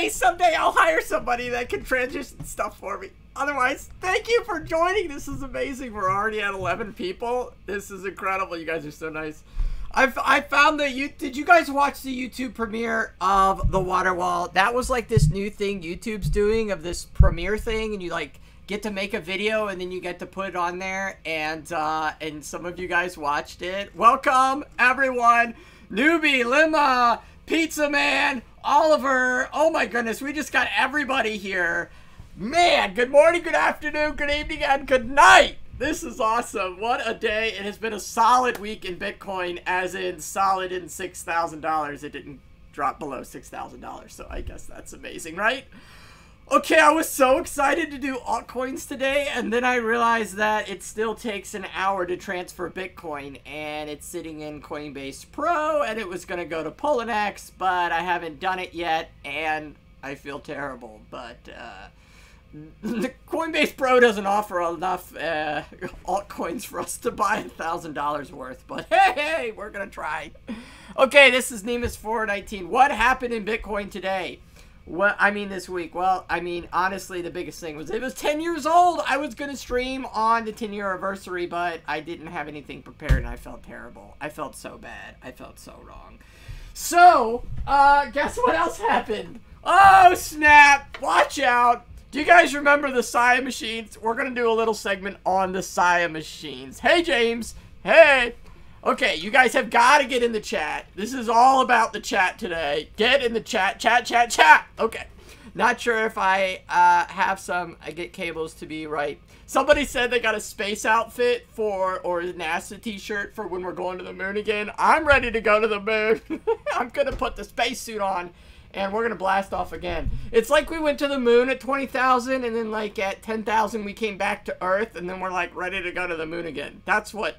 someday I'll hire somebody that can transition stuff for me. Otherwise, thank you for joining. This is amazing. We're already at 11 people. This is incredible. You guys are so nice. I found did you guys watch the YouTube premiere of the water wall? That was like this new thing YouTube's doing of this premiere thing, and you like get to make a video and then you get to put it on there, and some of you guys watched it. Welcome everyone. Newbie, Lima, Pizza Man, Oliver. Oh my goodness, we just got everybody here. Man, good morning, good afternoon, good evening, and good night. This is awesome. What a day. It has been a solid week in Bitcoin, as in solid in $6,000. It didn't drop below $6,000, so I guess that's amazing, right? Okay, I was so excited to do altcoins today, and then I realized that it still takes an hour to transfer Bitcoin, and it's sitting in Coinbase Pro, and it was going to go to Poloniex, but I haven't done it yet, and I feel terrible, but the Coinbase Pro doesn't offer enough altcoins for us to buy $1,000 worth, but hey, we're gonna try. Okay, this is Nemus419. What happened in Bitcoin today? This week. Well, honestly, the biggest thing was it was 10 years old. I was gonna stream on the 10-year anniversary, but I didn't have anything prepared, and I felt terrible. I felt so bad. I felt so wrong. So, guess what else happened? Oh, snap! Watch out! Do you guys remember the Sia machines? We're going to do a little segment on the Sia machines. Hey, James. Hey. Okay, you guys have got to get in the chat. This is all about the chat today. Get in the chat. Chat, chat, chat. Okay. Not sure if I I get cables to be right. Somebody said they got a space outfit or a NASA t-shirt for when we're going to the moon again. I'm ready to go to the moon. I'm going to put the spacesuit on. And we're going to blast off again. It's like we went to the moon at 20,000, and then like at 10,000 we came back to Earth, and then we're like ready to go to the moon again. That's what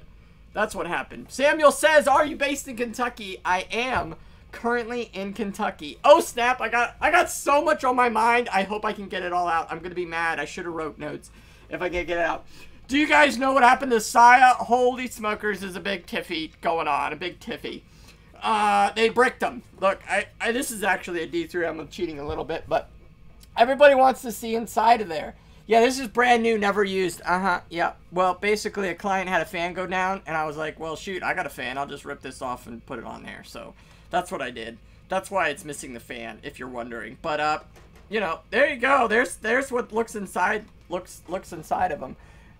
happened. Samuel says, are you based in Kentucky? I am currently in Kentucky. Oh snap, I got so much on my mind. I hope I can get it all out. I'm going to be mad. I should have wrote notes if I can't get it out. Do you guys know what happened to Sia? Holy smokers, there's a big tiffy going on. A big tiffy. They bricked them. Look, this is actually a D3. I'm cheating a little bit, but everybody wants to see inside of there. Yeah, this is brand new, never used. Yeah. Well, basically, a client had a fan go down, and I was like, well, shoot, I got a fan. I'll just rip this off and put it on there. So that's what I did. That's why it's missing the fan, if you're wondering. But, you know, there you go. There's what looks inside of them.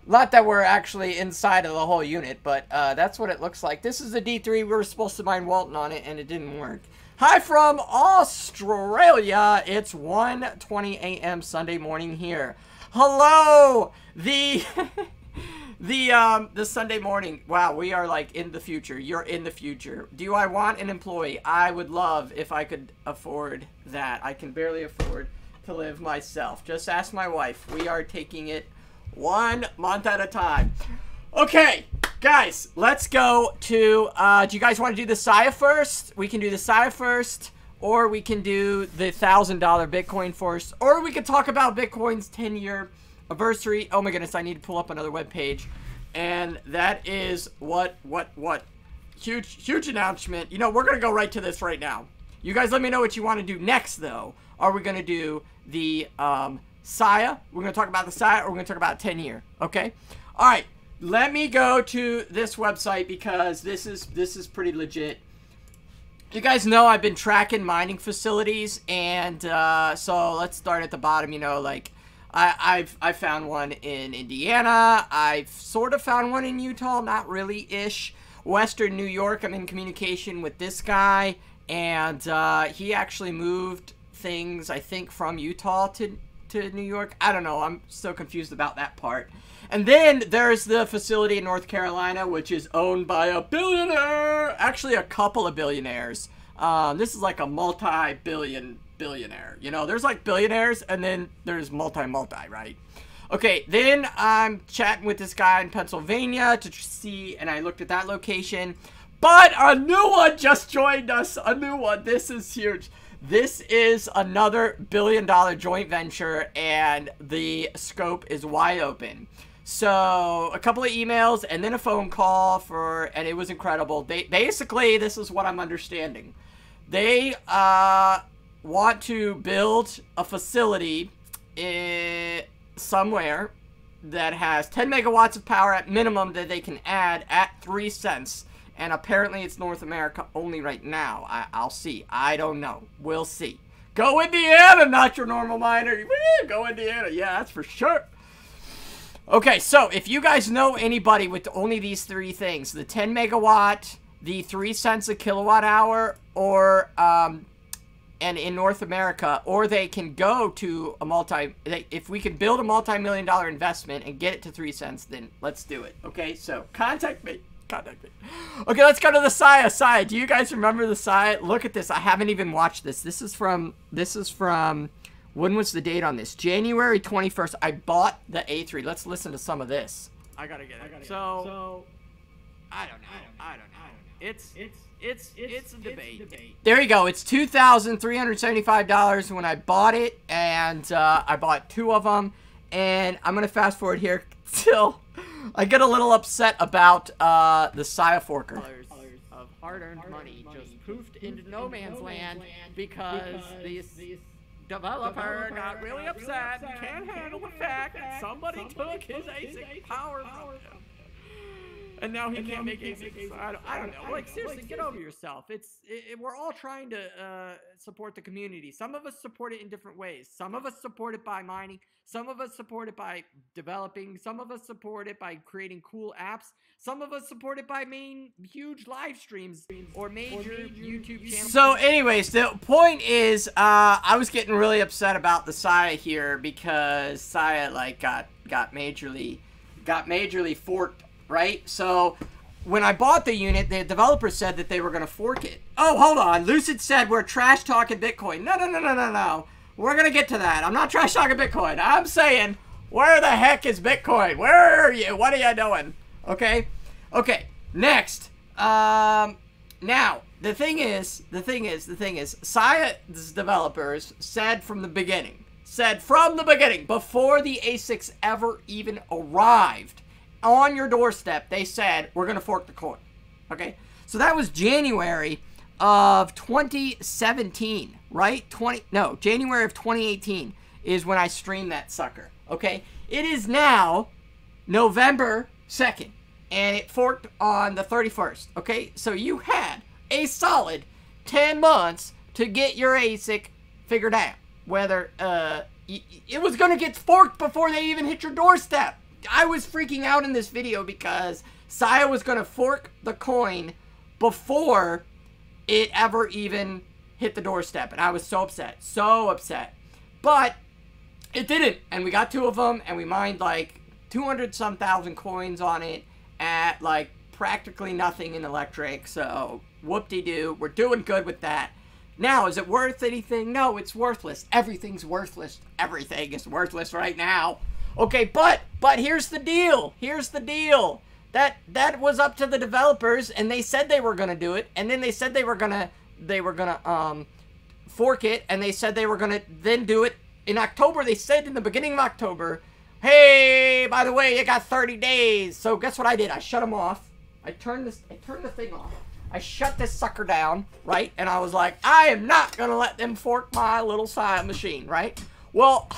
Not that we're actually inside of the whole unit, but that's what it looks like. This is the D3. We were supposed to mine Walton on it, and it didn't work. Hi from Australia. It's 1:20 a.m. Sunday morning here. Hello, the Sunday morning. Wow, we are like in the future. You're in the future. Do I want an employee? I would love if I could afford that. I can barely afford to live myself. Just ask my wife. We are taking it 1 month at a time. Okay, guys, let's go to, do you guys want to do the Sia first? We can do the Sia first, or we can do the $1,000 Bitcoin first, or we could talk about Bitcoin's 10-year anniversary. Oh my goodness, I need to pull up another web page. And that is what? Huge announcement. You know, we're going to go right to this right now. You guys let me know what you want to do next, though. Are we going to do the, Sia? We're going to talk about the Sia, or we're going to talk about 10-year, okay? All right, let me go to this website because this is pretty legit. You guys know I've been tracking mining facilities, and so let's start at the bottom. You know, like I found one in Indiana. I've sort of found one in Utah, not really-ish. Western New York, I'm in communication with this guy, and he actually moved things, I think, from Utah to New York. I don't know. I'm so confused about that part. And then there's the facility in North Carolina, which is owned by a billionaire. Actually, a couple of billionaires. This is like a multi-billionaire. You know, there's like billionaires, and then there's multi, right? Okay, then I'm chatting with this guy in Pennsylvania to see, and I looked at that location. But a new one just joined us. A new one. This is huge. This is another billion-dollar joint venture, and the scope is wide open. So a couple of emails and then a phone call and it was incredible. Basically, this is what I'm understanding. They want to build a facility somewhere that has 10 megawatts of power at minimum that they can add at 3 cents. And apparently it's North America only right now. I'll see. I don't know. We'll see. Go Indiana, not your normal miner. Woo, go Indiana. Yeah, that's for sure. Okay, so if you guys know anybody with only these 3 things, the 10 megawatt, the 3 cents a kilowatt hour, or and in North America, or they can go to a if we can build a multi-million-dollar investment and get it to 3 cents, then let's do it. Okay, so contact me. Contact me. Okay, let's go to the Sia. Sia, do you guys remember the Sia? Look at this. I haven't even watched this. This is from, when was the date on this? January 21st. I bought the A3. Let's listen to some of this. I gotta get it. So I don't know. It's a debate. There you go. It's $2,375 when I bought it, and I bought 2 of them. And I'm gonna fast forward here till I get a little upset about the Sia Forker. Of hard-earned money just poofed into no man's land because this developer got really upset and can't handle the fact that somebody took his ASIC power from him. And now he can't make ASICs. I don't know. Like, seriously, get over yourself. We're all trying to support the community. Some of us support it in different ways. Some of us support it by mining. Some of us support it by developing. Some of us support it by creating cool apps. Some of us support it by making huge live streams or major YouTube channels. So anyways, the point is, I was getting really upset about the Sia here because Sia, like, got majorly forked. Right? So, when I bought the unit, the developer said that they were going to fork it. Oh, hold on. Lucid said we're trash talking Bitcoin. No. We're going to get to that. I'm not trash talking Bitcoin. I'm saying, where the heck is Bitcoin? Where are you? What are you doing? Okay? Okay. Next. Now, the thing is, Sia's developers said from the beginning, before the ASICs ever even arrived, on your doorstep, they said, we're going to fork the coin. Okay? So that was January of 2017, right? January of 2018 is when I streamed that sucker. Okay? It is now November 2nd, and it forked on the 31st. Okay? So you had a solid 10 months to get your ASIC figured out. Whether, it was going to get forked before they even hit your doorstep. I was freaking out in this video because Sia was going to fork the coin before it ever even hit the doorstep. And I was so upset. So upset. But it didn't. And we got 2 of them. And we mined like 200-some thousand coins on it at like practically nothing in electric. So whoop-de-doo. We're doing good with that. Now, is it worth anything? No, it's worthless. Everything's worthless. Everything is worthless right now. Okay, but here's the deal. That was up to the developers, and they said they were gonna do it, and then they said they were gonna fork it, and they said they were gonna then do it in October. They said in the beginning of October, hey, by the way, you got 30 days. So guess what I did? I shut them off. I turned the thing off. I shut this sucker down, right? And I was like, I am not gonna let them fork my little Sia machine, right? Well,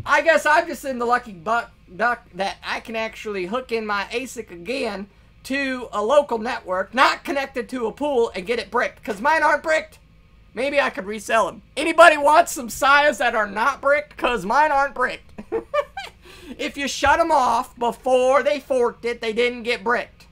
I guess I'm just in the lucky duck that I can actually hook in my ASIC again to a local network, not connected to a pool, and get it bricked. Because mine aren't bricked. Maybe I could resell them. Anybody want some Sias that are not bricked? Because mine aren't bricked. If you shut them off before they forked it, they didn't get bricked.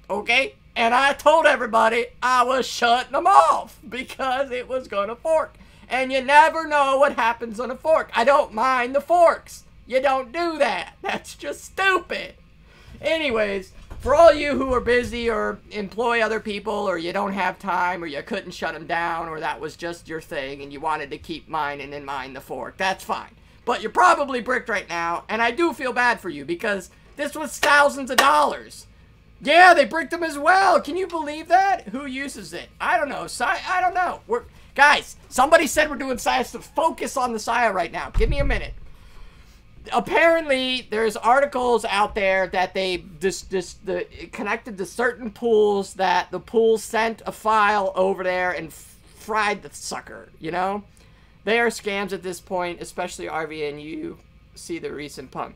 Okay? And I told everybody I was shutting them off because it was going to fork. And you never know what happens on a fork. I don't mind the forks. You don't do that. That's just stupid. Anyways, for all you who are busy or employ other people or you don't have time or you couldn't shut them down or that was just your thing and you wanted to keep mining and mine the fork, that's fine. But you're probably bricked right now, and I do feel bad for you because this was thousands of dollars. Yeah, they bricked them as well. Can you believe that? Who uses it? I don't know. I don't know. Guys, somebody said we're doing Sia, so focus on the Sia right now. Give me a minute. Apparently, there's articles out there that they connected to certain pools, that the pool sent a file over there and fried the sucker, you know? They are scams at this point, especially RVN. You see the recent pump.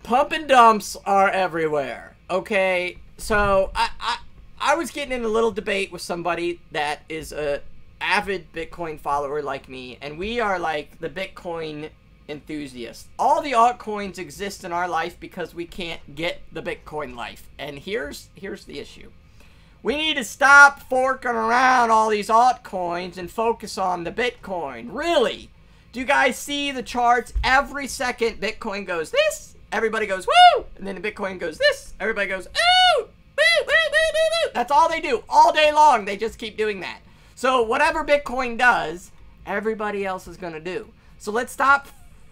Pump and dumps are everywhere. Okay, so I was getting in a little debate with somebody that is a avid Bitcoin follower like me, and we are like the Bitcoin enthusiasts. All the altcoins exist in our life because we can't get the Bitcoin life. And here's the issue. We need to stop forking around all these altcoins and focus on the Bitcoin. Really? Do you guys see the charts? Every second Bitcoin goes this, everybody goes woo, and then the Bitcoin goes this, everybody goes ooh, woo, woo, woo, woo, woo. That's all they do all day long. They just keep doing that. So whatever Bitcoin does, everybody else is going to do. So let's stop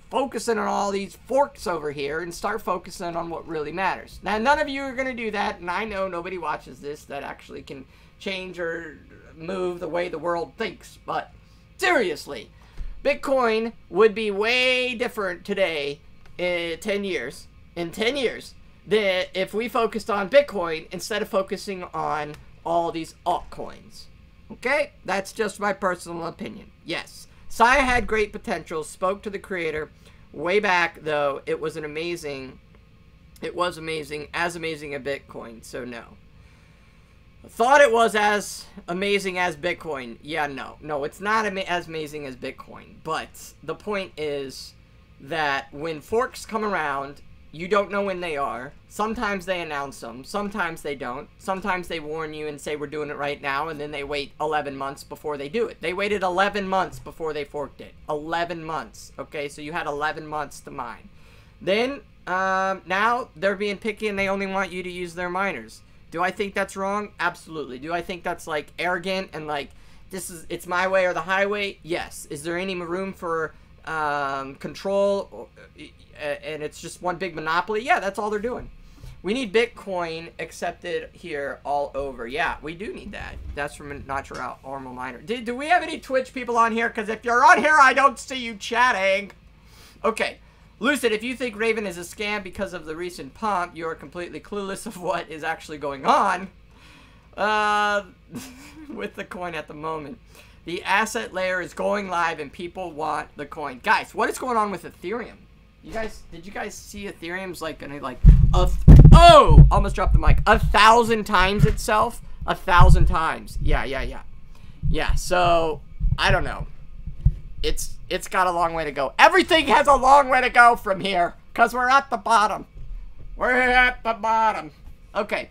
focusing on all these forks over here and start focusing on what really matters. Now, none of you are going to do that, and I know nobody watches this that actually can change or move the way the world thinks. But seriously, Bitcoin would be way different today in 10 years. In 10 years, than if we focused on Bitcoin instead of focusing on all these altcoins. Okay? That's just my personal opinion. Yes. Sia had great potential, spoke to the creator way back, though. It was amazing as amazing as Bitcoin, so no. Thought it was as amazing as Bitcoin. Yeah, no, it's not as amazing as Bitcoin. But the point is that when forks come around, you don't know when they are. Sometimes they announce them. Sometimes they don't. Sometimes they warn you and say we're doing it right now, and then they wait 11 months before they do it. They waited 11 months before they forked it. 11 months. Okay, so you had 11 months to mine. Then, now they're being picky and they only want you to use their miners. Do I think that's wrong? Absolutely. Do I think that's, like, arrogant and, like, it's my way or the highway? Yes. Is there any room for control, and it's just one big monopoly? Yeah, that's all they're doing. We need Bitcoin accepted here all over. Yeah, we do need that. That's from Not Your Normal Miner. Do we have any Twitch people on here? Because if you're on here, I don't see you chatting. Okay. Lucid, if you think Raven is a scam because of the recent pump, you are completely clueless of what is actually going on with the coin at the moment. The asset layer is going live and people want the coin. Guys, what is going on with Ethereum? Did you guys see Ethereum's like gonna like oh, almost dropped the mic. 1,000 times itself? 1,000 times. Yeah, so I don't know. It's got a long way to go. Everything has a long way to go from here, because we're at the bottom. We're at the bottom. Okay.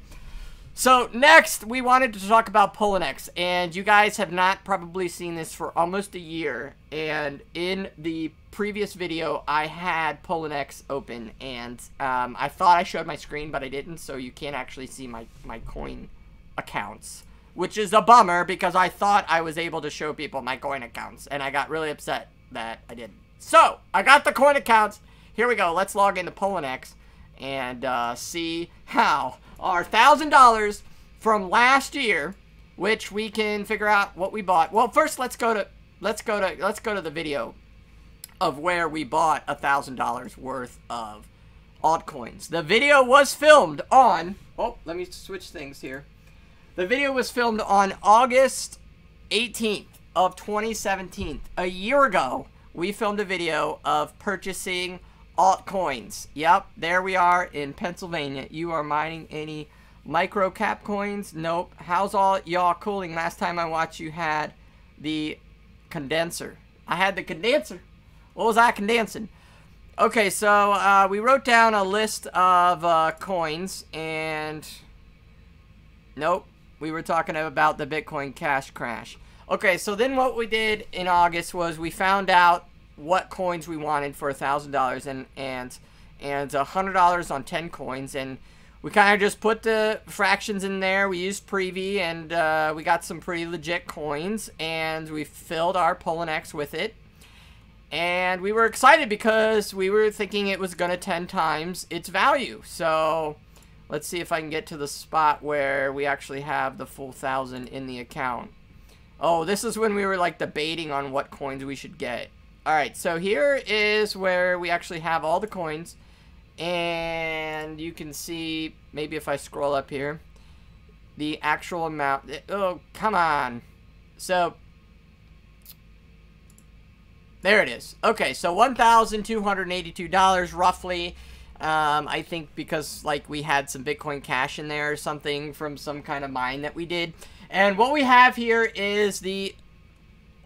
So next, we wanted to talk about Poloniex, and you guys have not probably seen this for almost a year. And in the previous video, I had Poloniex open, and I thought I showed my screen, but I didn't, so you can't actually see my coin accounts, which is a bummer because I thought I was able to show people my coin accounts, and I got really upset that I didn't. So I got the coin accounts. Here we go. Let's log into Poloniex and see how our $1,000 from last year, which we can figure out what we bought. Well, first let's go to the video of where we bought $1,000 worth of altcoins. The video was filmed on, oh, let me switch things here. The video was filmed on August 18th of 2017. A year ago, we filmed a video of purchasing altcoins. Yep, there we are in Pennsylvania. You are mining any micro cap coins? Nope. How's all y'all cooling? Last time I watched you had the condenser. I had the condenser. What was I condensing? Okay, so we wrote down a list of coins, and nope, we were talking about the Bitcoin Cash crash. Okay, so then what we did in August was we found out what coins we wanted for $1,000 and $100 on 10 coins, and we kind of just put the fractions in there. We used Preview, and we got some pretty legit coins, and we filled our Poloniex with it. And we were excited because we were thinking it was going to 10 times its value. So let's see if I can get to the spot where we actually have the full 1,000 in the account. Oh, this is when we were like debating on what coins we should get. Alright, so here is where we actually have all the coins. And you can see, maybe if I scroll up here, the actual amount. Oh, come on. So There it is. Okay, so $1,282 roughly. I think because like we had some Bitcoin Cash in there or something from some kind of mine that we did. And what we have here is the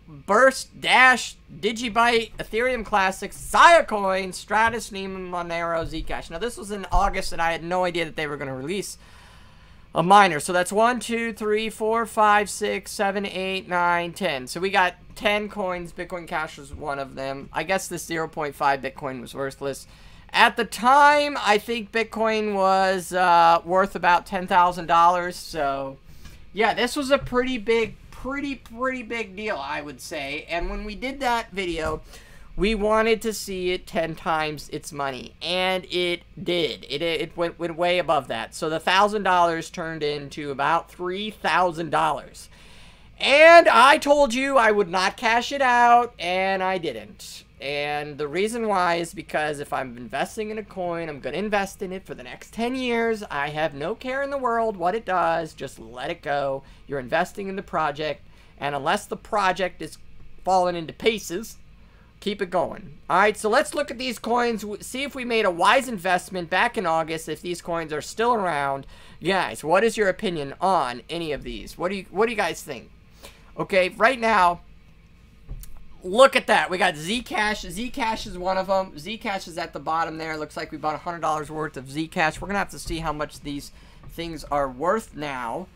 Burst Dash Digibyte Ethereum Classic Sia Coin Stratus Neiman Monero Zcash. Now this was in August and I had no idea that they were going to release a miner. So that's 1, 2, 3, 4, 5, 6, 7, 8, 9, 10. So we got 10 coins. Bitcoin Cash was one of them. I guess this 0.5 Bitcoin was worthless. At the time, I think Bitcoin was worth about $10,000. So, yeah, this was a pretty big deal, I would say. And when we did that video, we wanted to see it 10 times its money. And it did. It went way above that. So the $1,000 turned into about $3,000. And I told you I would not cash it out, and I didn't. And the reason why is because if I'm investing in a coin, I'm going to invest in it for the next 10 years. I have no care in the world what it does. Just let it go. You're investing in the project. And unless the project is falling into pieces, keep it going. All right, so let's look at these coins. See if we made a wise investment back in August, if these coins are still around. Guys, what is your opinion on any of these? What do you guys think? Okay, right now, look at that. We got Zcash. Zcash is one of them. Zcash is at the bottom there. Looks like we bought $100 worth of Zcash. We're going to have to see how much these things are worth now.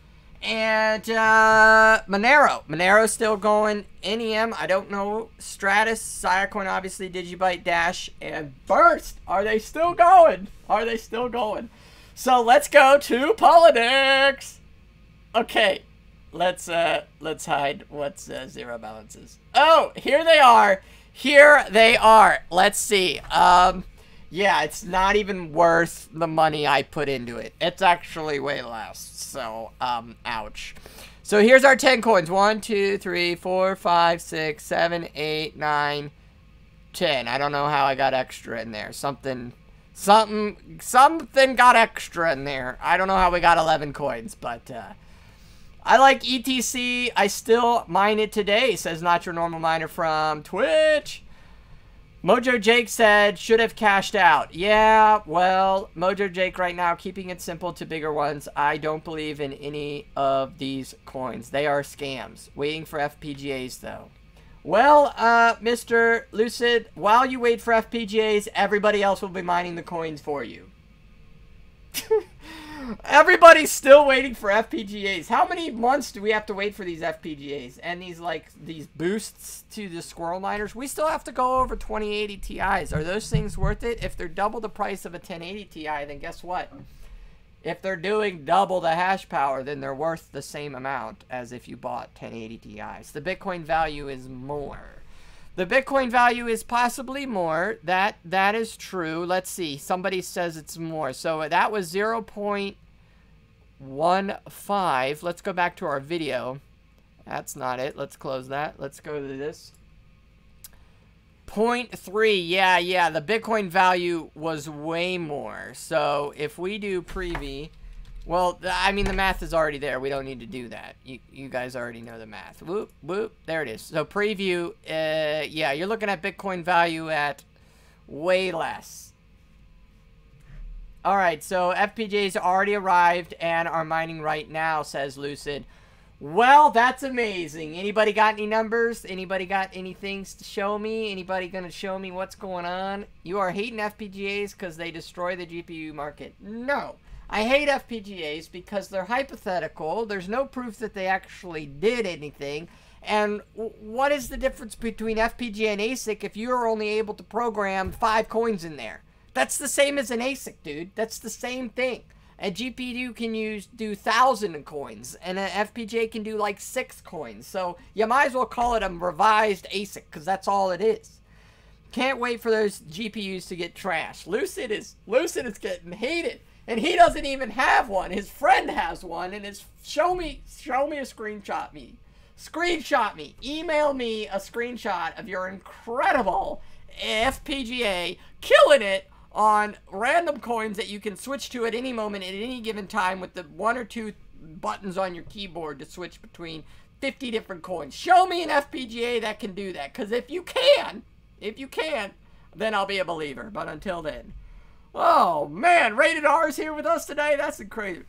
And Monero. Monero's still going. NEM, I don't know. Stratus, Sia Coin, obviously. Digibyte, Dash, and Burst. Are they still going? Are they still going? So let's go to politics. Okay. Let's hide what's zero balances. Oh, here they are. Here they are. Let's see. Yeah, it's not even worth the money I put into it. It's actually way less. So, ouch. So here's our 10 coins. 1, 2, 3, 4, 5, 6, 7, 8, 9, 10. I don't know how I got extra in there. Something got extra in there. I don't know how we got 11 coins, but I like ETC. I still mine it today, says Not Your Normal Miner from Twitch. Mojo Jake said, should have cashed out. Yeah, well, Mojo Jake right now, keeping it simple to bigger ones. I don't believe in any of these coins. They are scams. Waiting for FPGAs, though. Well, Mr. Lucid, while you wait for FPGAs, everybody else will be mining the coins for you. Everybody's still waiting for FPGAs. How many months do we have to wait for these FPGAs and these boosts to the squirrel miners? We still have to go over 2080 Ti's. Are those things worth it? If they're double the price of a 1080 Ti, then guess what? If they're doing double the hash power, then they're worth the same amount as if you bought 1080 Ti's. The Bitcoin value is more. The Bitcoin value is possibly more. That is true. Let's see. Somebody says it's more. So that was 0.15. Let's go back to our video. That's not it. Let's close that. Let's go to this. 0.3. Yeah. The Bitcoin value was way more. So if we do preview... Well, I mean, the math is already there. We don't need to do that. You guys already know the math. Whoop, whoop. There it is. So preview, yeah, you're looking at Bitcoin value at way less. All right, so FPGAs already arrived and are mining right now, says Lucid. Well, that's amazing. Anybody got any numbers? Anybody got any things to show me? Anybody going to show me what's going on? You are hating FPGAs because they destroy the GPU market. No. I hate FPGAs because they're hypothetical. There's no proof that they actually did anything. And what is the difference between FPGA and ASIC if you're only able to program 5 coins in there? That's the same as an ASIC, dude. That's the same thing. A GPU can do 1,000 coins, and an FPGA can do like 6 coins. So you might as well call it a revised ASIC because that's all it is. Can't wait for those GPUs to get trashed. Lucid is getting hated. And he doesn't even have one. His friend has one, and it's show me a screenshot me. Screenshot me. Email me a screenshot of your incredible FPGA killing it on random coins that you can switch to at any moment at any given time with the 1 or 2 buttons on your keyboard to switch between 50 different coins. Show me an FPGA that can do that. Because if you can, then I'll be a believer. But until then. Oh, man. Rated R is here with us today. That's crazy.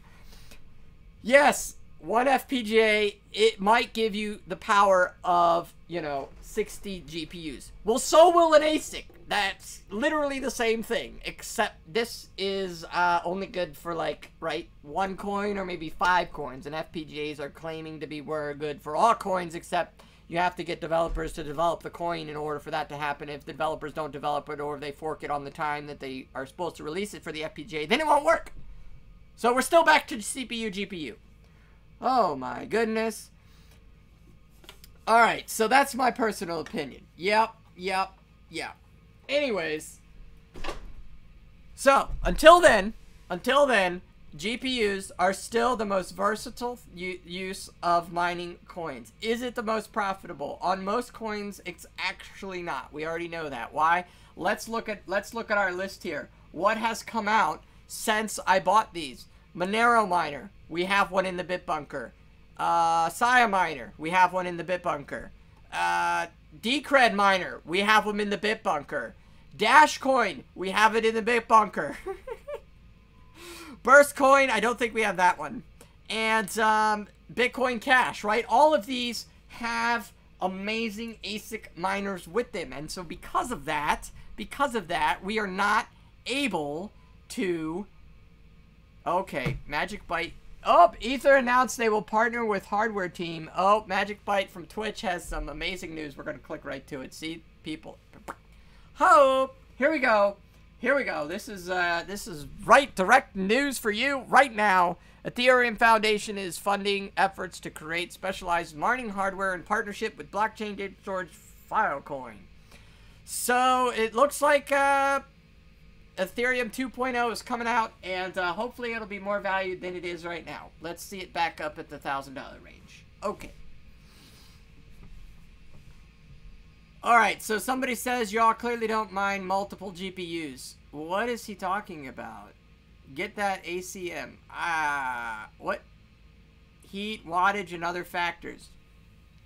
Yes, one FPGA, it might give you the power of, you know, 60 GPUs. Well, so will an ASIC. That's literally the same thing, except this is only good for, like, right, 1 coin or maybe 5 coins. And FPGAs are claiming to be good for all coins, except you have to get developers to develop the coin in order for that to happen. If the developers don't develop it or if they fork it on the time that they are supposed to release it for the FPGA, then it won't work. So we're still back to CPU, GPU. Oh, my goodness. All right, so that's my personal opinion. Yep. Anyways, so until then, GPUs are still the most versatile use of mining coins. Is it the most profitable? On most coins, it's actually not. We already know that. Why? Let's look at our list here. What has come out since I bought these? Monero Miner, we have one in the Bitbunker. Sia Miner, we have one in the Bitbunker. Decred Miner, we have them in the Bitbunker. Dash Coin, we have it in the Bitbunker. Burst Coin, I don't think we have that one. And Bitcoin Cash, right? All of these have amazing ASIC miners with them. And so because of that, we are not able to... Okay, Magic Byte. Oh, Ether announced they will partner with Hardware Team. Oh, Magic Byte from Twitch has some amazing news. We're going to click right to it. See, people. Oh, here we go. This is right direct news for you right now. Ethereum Foundation is funding efforts to create specialized mining hardware in partnership with blockchain data storage Filecoin. So it looks like Ethereum 2.0 is coming out, and hopefully it'll be more valued than it is right now. Let's see it back up at the $1,000 range. Okay. Alright, so somebody says y'all clearly don't mine multiple GPUs. What is he talking about? Get that ACM. What? Heat, wattage, and other factors.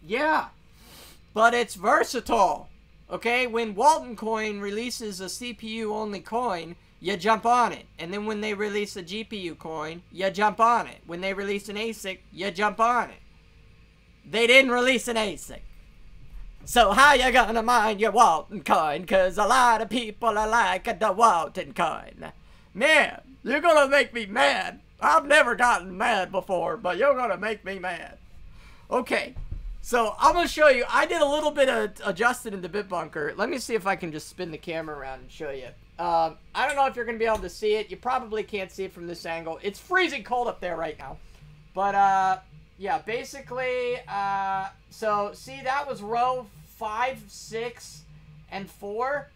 Yeah, but it's versatile. Okay, when Walton Coin releases a CPU-only coin, you jump on it. And then when they release a GPU coin, you jump on it. When they release an ASIC, you jump on it. They didn't release an ASIC. So how you gonna mine your Walton Coin? Cause a lot of people are like the Walton Coin. Man, you're gonna make me mad. I've never gotten mad before, but you're gonna make me mad. Okay. So, I'm going to show you. I did a little bit of adjusting in the Bitbunker. Let me see if I can just spin the camera around and show you. I don't know if you're going to be able to see it. You probably can't see it from this angle. It's freezing cold up there right now. But, yeah, basically, so, see, that was row 5, 6, and 4.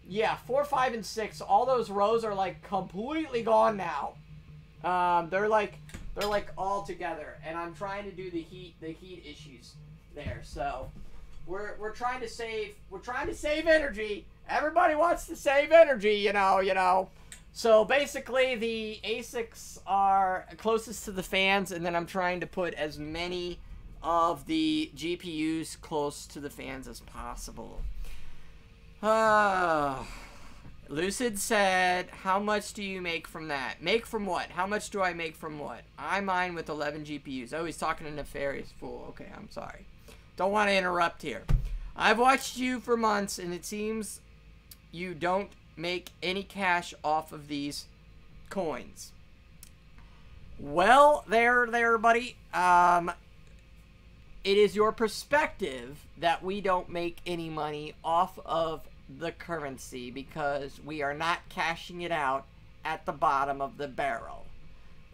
Yeah, 4, 5, and 6. All those rows are, like, completely gone now. They're like all together. And I'm trying to do the heat issues there. So we're trying to save energy. Everybody wants to save energy, you know. So basically the ASICs are closest to the fans, and then I'm trying to put as many of the GPUs close to the fans as possible. Lucid said, how much do you make from that? Make from what? How much do I make from what? I mine with 11 GPUs. Oh, he's talking to Nefarious Fool. Okay, I'm sorry. Don't want to interrupt here. I've watched you for months, and it seems you don't make any cash off of these coins. Well, there, buddy. It is your perspective that we don't make any money off of the currency because we are not cashing it out at the bottom of the barrel.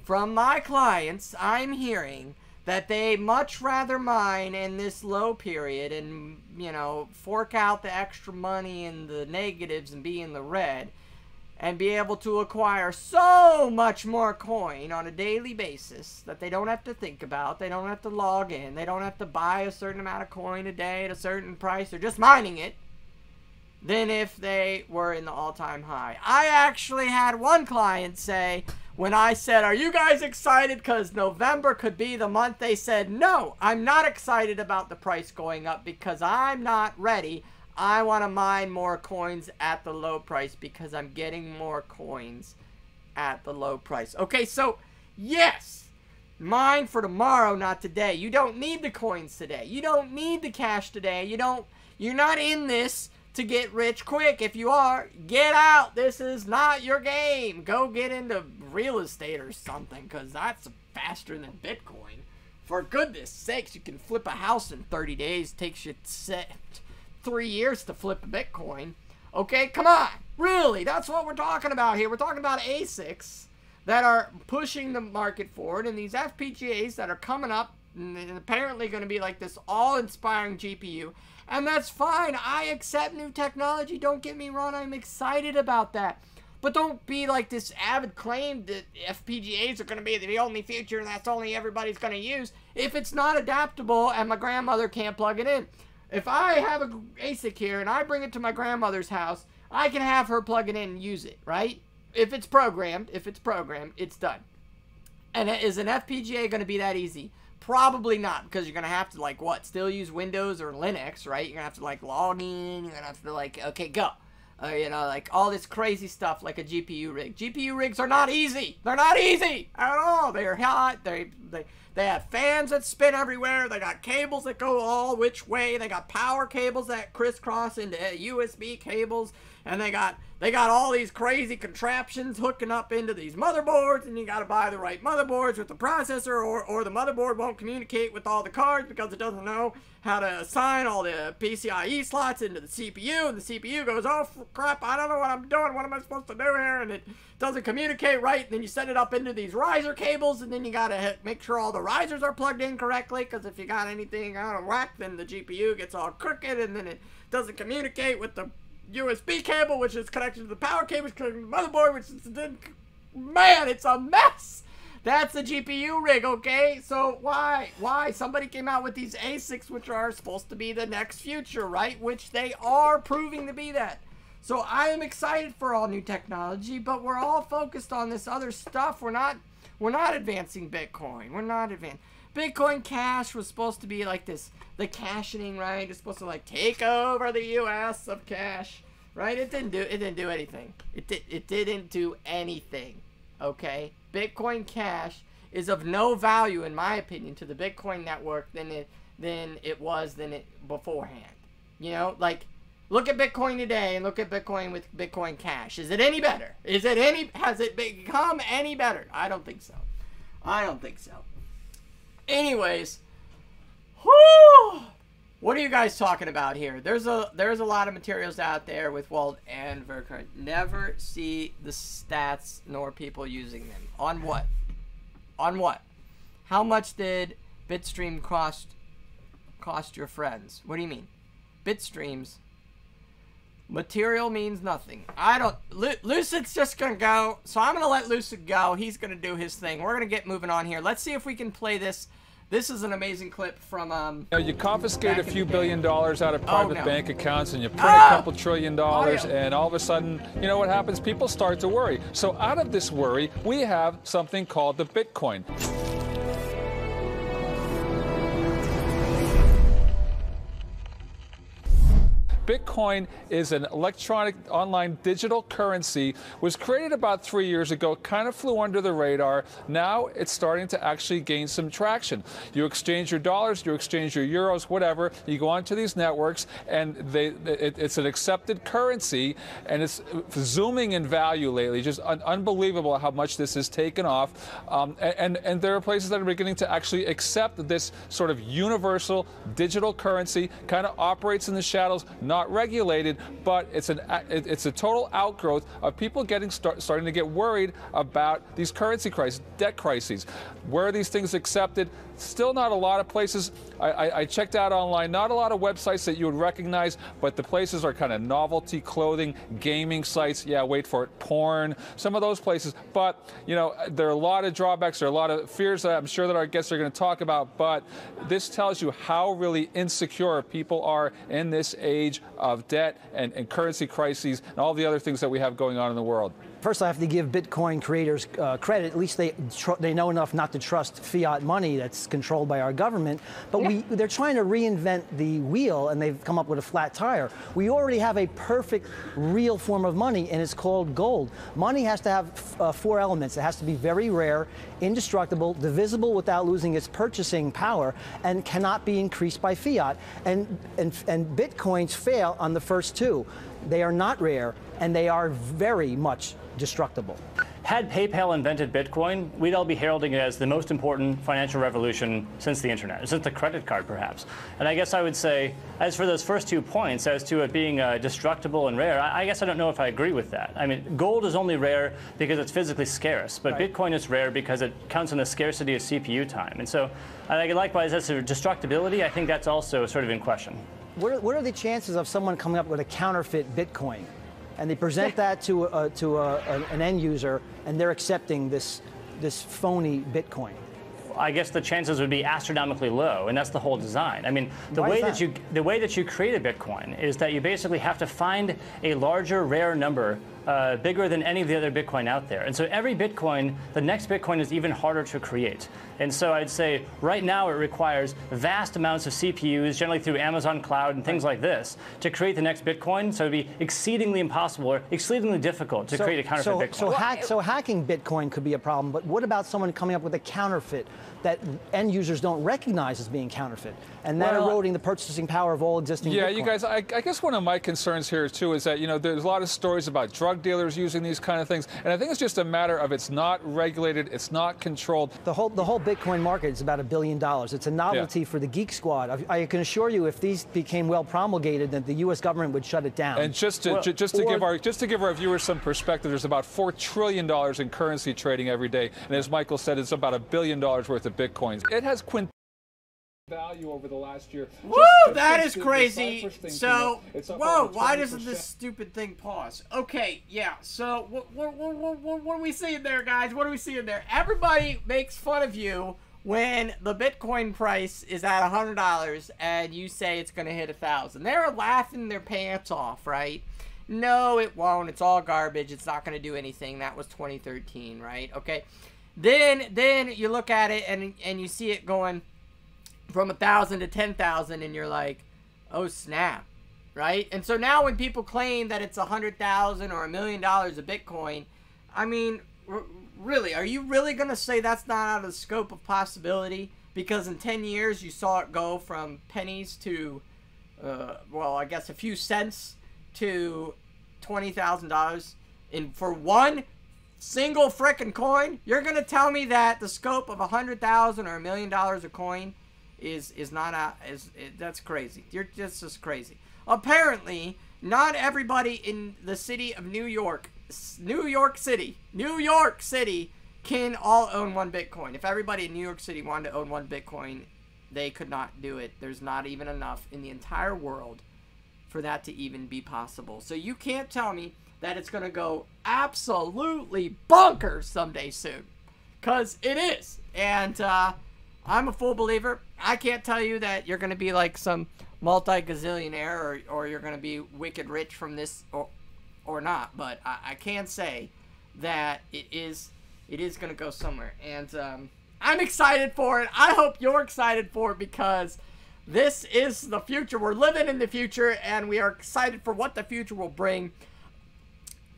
From my clients, I'm hearing that they much rather mine in this low period and, you know, fork out the extra money in the negatives and be in the red and be able to acquire so much more coin on a daily basis that they don't have to think about, they don't have to log in, they don't have to buy a certain amount of coin a day at a certain price, they're just mining it, than if they were in the all-time high. I actually had one client say, When I said, are you guys excited because November could be the month? They said, no, I'm not excited about the price going up because I'm not ready. I want to mine more coins at the low price because I'm getting more coins at the low price. Okay, so yes, mine for tomorrow, not today. You don't need the coins today. You don't need the cash today. You're not in this to get rich quick. If you are, get out. This is not your game. Go get into real estate or something, because that's faster than Bitcoin. For goodness sakes, you can flip a house in 30 days. Takes you 3 years to flip a Bitcoin. Okay, come on. Really, that's what we're talking about here. We're talking about ASICs that are pushing the market forward, and these FPGAs that are coming up and apparently going to be like this all-inspiring GPU. And that's fine. I accept new technology. Don't get me wrong. I'm excited about that. But don't be like this avid claim that FPGAs are going to be the only future and that's only everybody's going to use if it's not adaptable and my grandmother can't plug it in. If I have an ASIC here and I bring it to my grandmother's house, I can have her plug it in and use it, right? If it's programmed, it's done. And is an FPGA going to be that easy? Probably not, because you're going to have to, like, what, still use Windows or Linux, right? You're going to have to, like, log in. You're going to have to, like, okay, go. You know, like, all this crazy stuff like a GPU rig. GPU rigs are not easy. They're not easy at all. They're hot. They have fans that spin everywhere. They got cables that go all which way. They got power cables that crisscross into USB cables. And they got all these crazy contraptions hooking up into these motherboards, and you got to buy the right motherboards with the processor, or the motherboard won't communicate with all the cards because it doesn't know how to assign all the PCIe slots into the CPU, and the CPU goes, oh crap, I don't know what I'm doing, what am I supposed to do here, and it doesn't communicate right, and then you set it up into these riser cables, and then you got to make sure all the risers are plugged in correctly, because if you got anything out of whack, then the GPU gets all crooked, and then it doesn't communicate with the USB cable, which is connected to the power cable, which is connected to the motherboard, which is, man, it's a mess. That's the GPU rig, okay? So why? Somebody came out with these ASICs, which are supposed to be the next future, right? Which they are proving to be that. So I am excited for all new technology, but we're all focused on this other stuff. We're not advancing Bitcoin. We're not advancing. Bitcoin Cash was supposed to be like this, the cashing, right? It's supposed to like take over the U.S. of cash, right? It didn't do anything. It didn't do anything. Okay, Bitcoin Cash is of no value, in my opinion, to the Bitcoin network than it was beforehand. You know, like, look at Bitcoin today and look at Bitcoin with Bitcoin Cash. Is it any better? Has it become any better? I don't think so. I don't think so. Anyways, whoo! What are you guys talking about here? There's a lot of materials out there with Walt and Verkert. Never see the stats nor people using them. On what? On what? How much did Bitstream cost your friends? What do you mean? Bitstreams. Material means nothing. I don't. Lucid's just gonna go, so I'm gonna let Lucid go. He's gonna do his thing. We're gonna get moving on here. Let's see if we can play this. This is an amazing clip from you confiscate a few $1 billion out of private bank accounts and you print a couple $1 trillion, and all of a sudden, you know what happens? People start to worry. So out of this worry, we have something called the Bitcoin. Bitcoin is an electronic online digital currency, was created about 3 years ago, kind of flew under the radar. Now it's starting to actually gain some traction. You exchange your dollars, you exchange your euros, whatever. You go onto these networks and it's an accepted currency, and it's zooming in value lately. Just unbelievable how much this has taken off. And there are places that are beginning to actually accept this sort of universal digital currency, kind of operates in the shadows, not regulated, but it's a total outgrowth of people starting to get worried about these currency crises, debt crises. Where are these things accepted? Still not a lot of places. I checked out online, not a lot of websites that you would recognize, but the places are kind of novelty clothing, gaming sites, yeah, wait for it, porn, some of those places. But, you know, there are a lot of drawbacks, there are a lot of fears that I'm sure that our guests are going to talk about, but this tells you how really insecure people are in this age of debt and currency crises and all the other things that we have going on in the world. First, I have to give Bitcoin creators credit. At least they know enough not to trust fiat money that's controlled by our government. But they're trying to reinvent the wheel, and they've come up with a flat tire. We already have a perfect, real form of money, and it's called gold. Money has to have 4 elements. It has to be very rare, indestructible, divisible without losing its purchasing power, and cannot be increased by fiat. And Bitcoins fail on the first 2. They are not rare, and they are very much destructible. Had PayPal invented Bitcoin, we'd all be heralding it as the most important financial revolution since the internet, since the credit card, perhaps. And I guess I would say, as for those first 2 points, as to it being destructible and rare, I guess I don't know if I agree with that. I mean, gold is only rare because it's physically scarce, but Bitcoin is rare because it counts on the scarcity of CPU time. And so, likewise, as to destructibility, I think that's also sort of in question. What are the chances of someone coming up with a counterfeit Bitcoin, and they present that to an end user, and they're accepting this phony Bitcoin? I guess the chances would be astronomically low, and that's the whole design. I mean, the way that you create a Bitcoin is that you basically have to find a larger, rare number, bigger than any of the other Bitcoin out there. And so every Bitcoin, the next Bitcoin is even harder to create. And so I'd say right now it requires vast amounts of CPUs, generally through Amazon Cloud and things like this, to create the next Bitcoin. So it'd be exceedingly impossible or exceedingly difficult to create a counterfeit Bitcoin. So hacking Bitcoin could be a problem, but what about someone coming up with a counterfeit that end users don't recognize as being counterfeit, and that eroding the purchasing power of all existing Bitcoin? Yeah, you guys, I guess one of my concerns here too is that, there's a lot of stories about drug dealers using these kind of things, and I think it's just a matter of it's not regulated, it's not controlled. The whole Bitcoin market is about $1 billion. It's a novelty for the geek squad. I can assure you, if these became well promulgated, then the U.S. government would shut it down. And just to give our viewers some perspective, there's about $4 trillion in currency trading every day, and as Michael said, it's about $1 billion worth of Bitcoins. It has value over the last year. Woo! That is crazy. So, whoa! Why doesn't this stupid thing pause? Okay, yeah. So, what are we seeing there, guys? What are we seeing there? Everybody makes fun of you when the Bitcoin price is at $100 and you say it's going to hit 1,000. They're laughing their pants off, right? No, it won't. It's all garbage. It's not going to do anything. That was 2013, right? Okay. Then you look at it and you see it going from 1,000 to 10,000, and you're like, oh snap, right? And so now when people claim that it's 100,000 or $1 million of Bitcoin, I mean, really, are you really gonna say that's not out of the scope of possibility? Because in 10 years you saw it go from pennies to, well, I guess a few cents to $20,000 for one single frickin' coin. You're gonna tell me that the scope of 100,000 or $1 million a coin is not out? That's crazy. You're just crazy. Apparently, not everybody in the city of New York City, can all own one Bitcoin. If everybody in New York City wanted to own one Bitcoin, they could not do it. There's not even enough in the entire world for that to even be possible. So you can't tell me that it's going to go absolutely bonkers someday soon, because it is. And I'm a full believer. I can't tell you that you're going to be like some multi-gazillionaire or you're going to be wicked rich from this or not, but I can say that it is going to go somewhere. And I'm excited for it. I hope you're excited for it, because this is the future. We're living in the future, and we are excited for what the future will bring.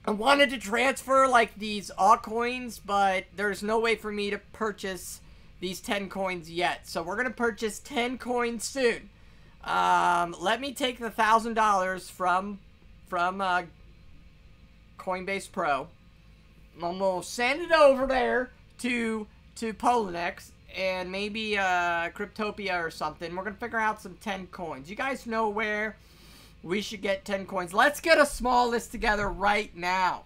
I wanted to transfer like these altcoins, but there's no way for me to purchase these 10 coins yet. So we're going to purchase 10 coins soon. Let me take the $1,000 from Coinbase Pro. I'm going to send it over there to Poloniex and maybe Cryptopia or something. We're going to figure out some 10 coins. You guys know where we should get 10 coins. Let's get a small list together right now.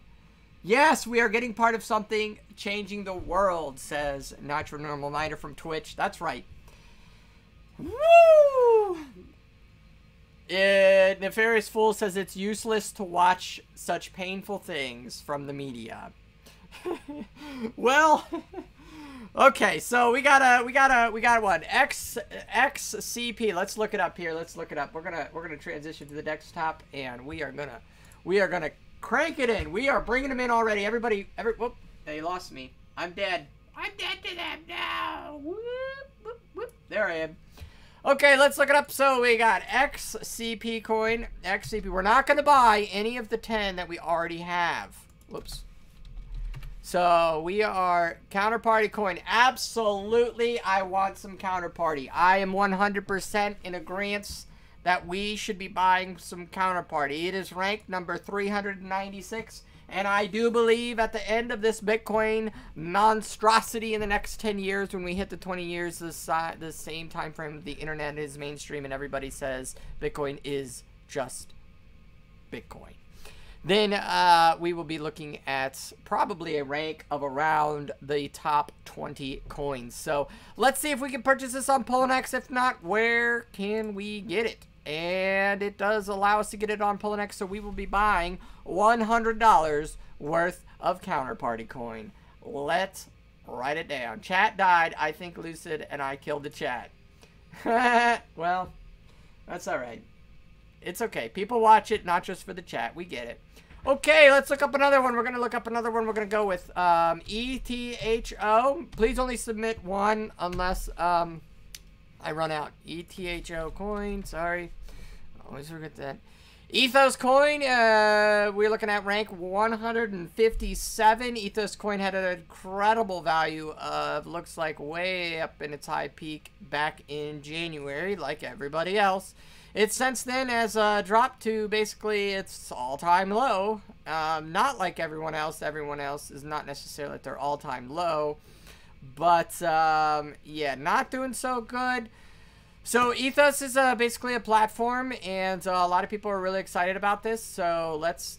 Yes, we are getting part of something changing the world, says Nitro Normal Niner from Twitch. That's right. Woo! Nefarious Fool says it's useless to watch such painful things from the media. Well, okay, so we got one. XCP. Let's look it up here. Let's look it up. We're gonna transition to the desktop, and we are gonna Crank it in. We are bringing them in already. Everybody, whoop, they lost me. I'm dead. I'm dead to them now. Whoop, whoop, whoop. There I am. Okay, let's look it up. So we got XCP coin, XCP. We're not going to buy any of the 10 that we already have. Whoops. So we are Counterparty coin. Absolutely, I want some Counterparty. I am 100% in agreement that we should be buying some Counterparty. It is ranked number 396. And I do believe at the end of this Bitcoin monstrosity in the next 10 years, when we hit the 20 years, the same time frame the internet is mainstream and everybody says Bitcoin is just Bitcoin, then we will be looking at probably a rank of around the top 20 coins. So let's see if we can purchase this on Poloniex. If not, where can we get it? And it does allow us to get it on Poloniex, so we will be buying $100 worth of Counterparty coin. Let's write it down. Chat died. I think Lucid and I killed the chat. Well, that's all right. It's okay. People watch it, not just for the chat. We get it. Okay, let's look up another one. We're going to look up another one. We're going to go with ETHO. Please only submit one unless I run out. ETHO coin. Sorry. Always forget that. Ethos coin. We're looking at rank 157. Ethos coin had an incredible value of, looks like, way up in its high peak back in January, like everybody else. It since then has dropped to basically its all-time low. Not like everyone else. Everyone else is not necessarily at their all-time low. But, yeah, not doing so good. So Ethos is basically a platform, and a lot of people are really excited about this. So let's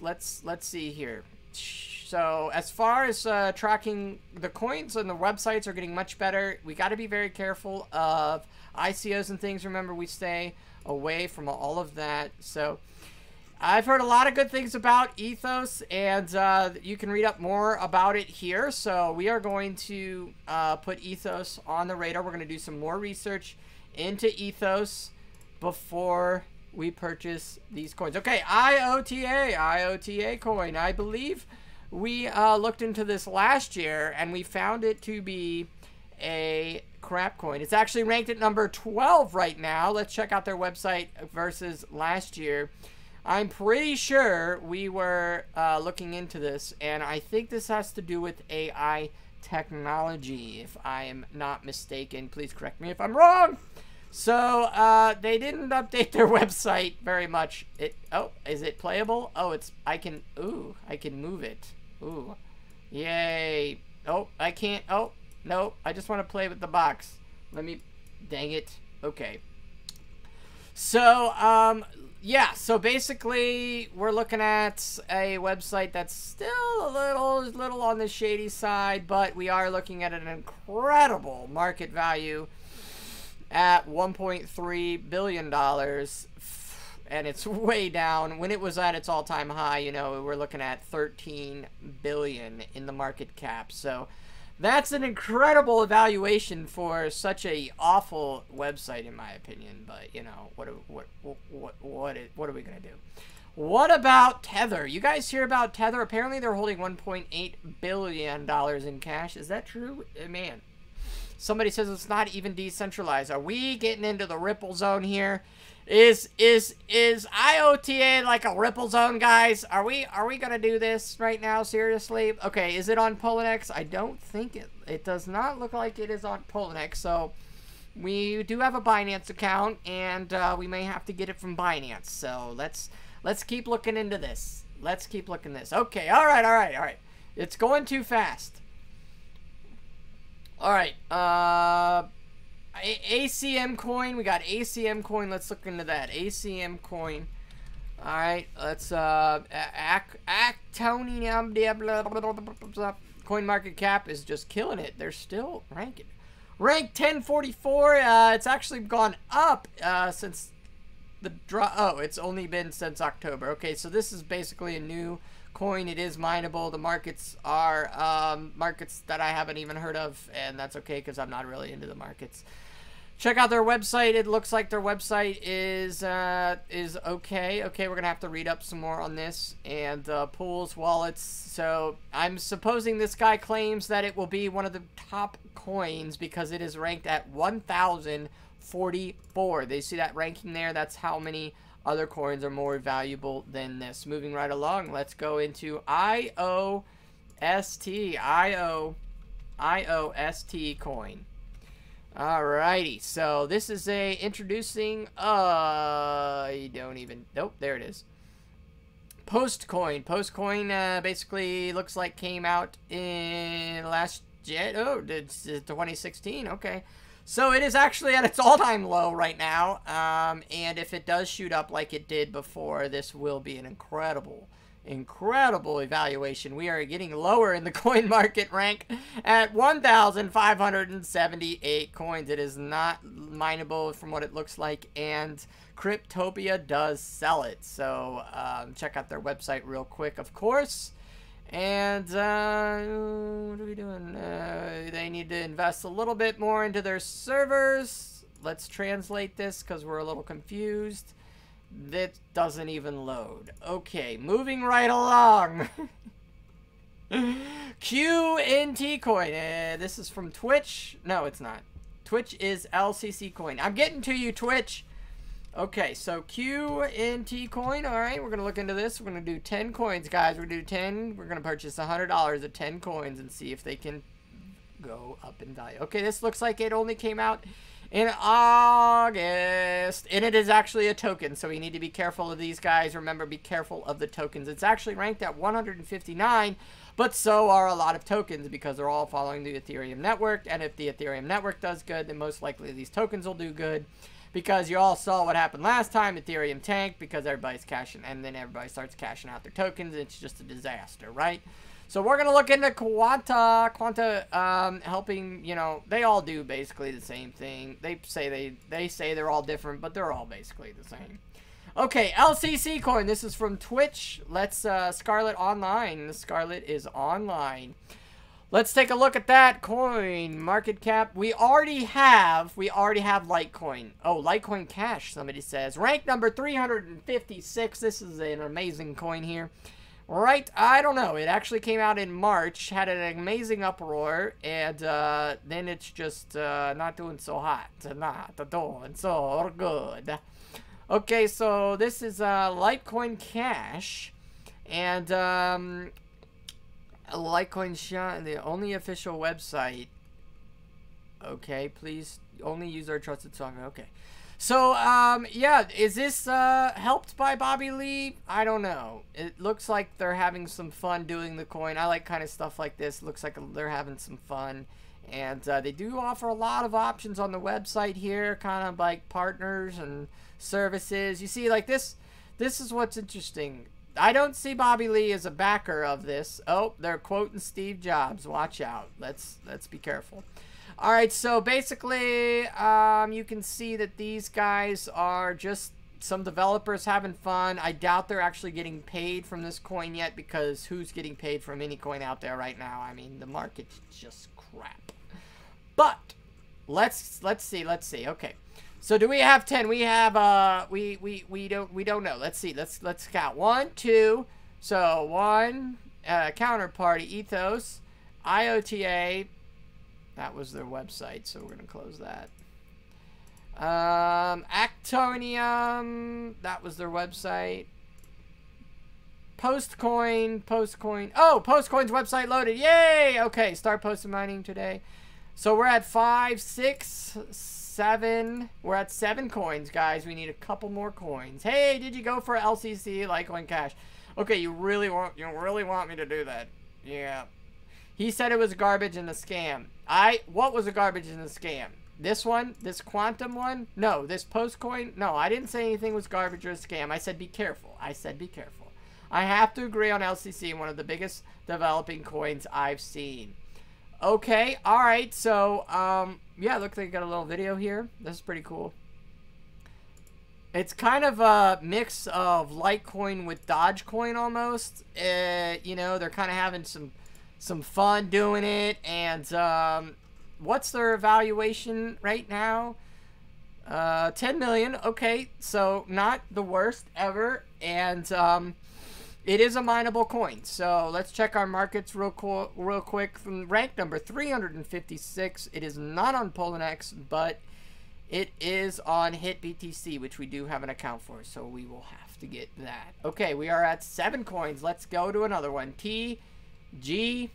see here. So as far as tracking the coins and the websites are getting much better. We got to be very careful of ICOs and things. Remember, we stay away from all of that. So I've heard a lot of good things about Ethos, and you can read up more about it here. So we are going to put Ethos on the radar. We're going to do some more research into Ethos before we purchase these coins. Okay, IOTA coin. I believe we looked into this last year, and we found it to be a crap coin. It's actually ranked at number 12 right now. Let's check out their website versus last year. I'm pretty sure we were looking into this, and I think this has to do with AI technology, if I am not mistaken. Please correct me if I'm wrong. So they didn't update their website very much. Oh, is it playable? Oh, I can move it. Ooh, yay. Oh, I can't. Oh, no, I just want to play with the box. Dang it. Okay. So yeah, so basically we're looking at a website that's still a little on the shady side, but we are looking at an incredible market value at $1.3 billion, and it's way down. When it was at its all-time high, you know, we're looking at 13 billion in the market cap. So that's an incredible evaluation for such a awful website, in my opinion. But you know, what are we gonna do? What about Tether? You guys hear about Tether? Apparently, they're holding $1.8 billion in cash. Is that true? Man, somebody says it's not even decentralized. Are we getting into the Ripple zone here? Is IOTA like a Ripple zone, guys? Are we gonna do this right now? Seriously? Okay, is it on Poloniex? I don't think it does not look like it is on Poloniex. So we do have a Binance account, and we may have to get it from Binance. So let's keep looking into this. Let's keep looking this. Okay, all right. It's going too fast. All right, ACM coin. We got ACM coin. Let's look into that. ACM coin. All right, let's Coinmarketcap is just killing it. They're still ranking. Rank 1044. It's actually gone up since the drop. Oh, it's only been since October. Okay, so this is basically a new coin. It is mineable. The markets are markets that I haven't even heard of, and that's okay because I'm not really into the markets. Check out their website. It looks like their website is okay. Okay, we're gonna have to read up some more on this. And pools, wallets. So I'm supposing this guy claims that it will be one of the top coins because it is ranked at 1,044. They see that ranking there? That's how many other coins are more valuable than this. Moving right along, let's go into IOST coin. Alrighty, so this is a introducing, I don't even, nope, there it is. Postcoin. Postcoin basically looks like came out in last year, it's 2016, okay. So it is actually at its all-time low right now, and if it does shoot up like it did before, this will be an incredible evaluation. We are getting lower in the coin market rank at 1,578 coins. It is not mineable from what it looks like, and Cryptopia does sell it. So check out their website real quick, of course. And what are we doing? They need to invest a little bit more into their servers. Let's translate this because we're a little confused. That doesn't even load. Okay, moving right along. QNT Coin. This is from Twitch. No, it's not. Twitch is LCC Coin. I'm getting to you, Twitch. Okay, so QNT Coin. All right, we're going to look into this. We're going to do 10 coins, guys. We're going to do 10. We're going to purchase $100 of 10 coins and see if they can go up in value. Okay, this looks like it only came out in August, and it is actually a token, so we need to be careful of these guys. Remember, be careful of the tokens. It's actually ranked at 159, but so are a lot of tokens because they're all following the Ethereum network, and if the Ethereum network does good, then most likely these tokens will do good, because you all saw what happened last time. Ethereum tanked because everybody's cashing, and then everybody starts cashing out their tokens. It's just a disaster, right? So we're going to look into Quanta helping, you know, they all do basically the same thing. They say they're all different, but they're all basically the same. Okay, LCC Coin. This is from Twitch. Let's Scarlet Online. Scarlet is online. Let's take a look at that Coinmarketcap. We already have Litecoin. Oh, Litecoin Cash, somebody says. Rank number 356. This is an amazing coin here. Right, I don't know. It actually came out in March, had an amazing uproar, and then it's just not doing so hot. Not doing so good. Okay, so this is Litecoin Cash, and Litecoin Shot, the only official website. Okay, please only use our trusted song. Okay. So, yeah, is this helped by Bobby Lee? I don't know. It looks like they're having some fun doing the coin. I like kind of stuff like this. Looks like they're having some fun. And they do offer a lot of options on the website here, kind of like partners and services. You see, like this is what's interesting. I don't see Bobby Lee as a backer of this. Oh, they're quoting Steve Jobs. Watch out. Let's be careful. All right, so basically, you can see that these guys are just some developers having fun. I doubt they're actually getting paid from this coin yet, because who's getting paid from any coin out there right now? I mean, the market's just crap. But let's see. Okay, so do we have 10? We have we don't know. Let's see. Let's count. 1, 2. So 1, Counterparty, Ethos, IOTA. That was their website, so we're going to close that. Actonium, that was their website. Postcoin. Oh, Postcoin's website loaded. Yay! Okay, start posting mining today. So we're at 5, 6, 7. We're at 7 coins, guys. We need a couple more coins. Hey, did you go for LCC Litecoin Cash? Okay, you really want me to do that? Yeah. He said it was garbage and a scam. What was a garbage and a scam? This one? This quantum one? No. This Postcoin? No, I didn't say anything was garbage or a scam. I said be careful. I have to agree on LCC, one of the biggest developing coins I've seen. Okay, alright, so, yeah, looks like I got a little video here. This is pretty cool. It's kind of a mix of Litecoin with Dogecoin almost. You know, they're kind of having some fun doing it, and what's their evaluation right now? 10 million. Okay, so not the worst ever. And it is a mineable coin. So let's check our markets real quick. From rank number 356, it is not on Poloniex, but it is on HitBTC, which we do have an account for. So we will have to get that. Okay, we are at 7 coins. Let's go to another one. TGRX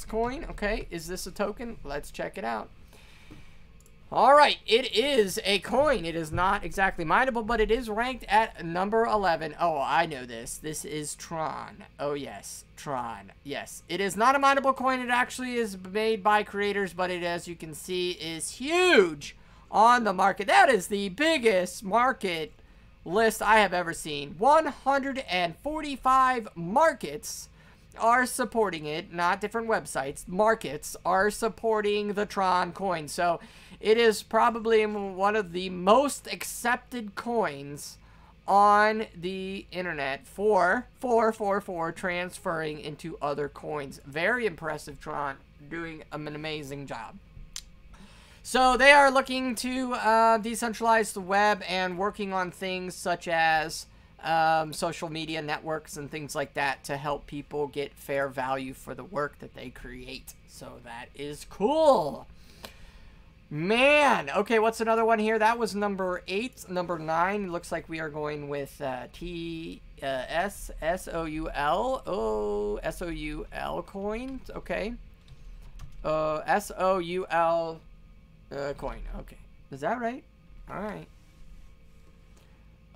coin. Okay, is this a token? Let's check it out. All right, it is a coin. It is not exactly mineable, but it is ranked at number 11. Oh, I know this. This is Tron. Oh, yes, Tron. Yes, it is not a mineable coin. It actually is made by creators, but it, as you can see, is huge on the market. That is the biggest market list I have ever seen. 145 markets are supporting it, not different websites. Markets are supporting the Tron coin. So it is probably one of the most accepted coins on the internet for transferring into other coins. Very impressive, Tron, doing an amazing job. So they are looking to decentralize the web and working on things such as social media networks and things like that to help people get fair value for the work that they create. So that is cool. Man, okay, what's another one here? That was number 8. Number 9, looks like we are going with S-O-U-L. Oh, S-O-U-L coin. Okay. S-O-U-L coin. Okay. Is that right? All right.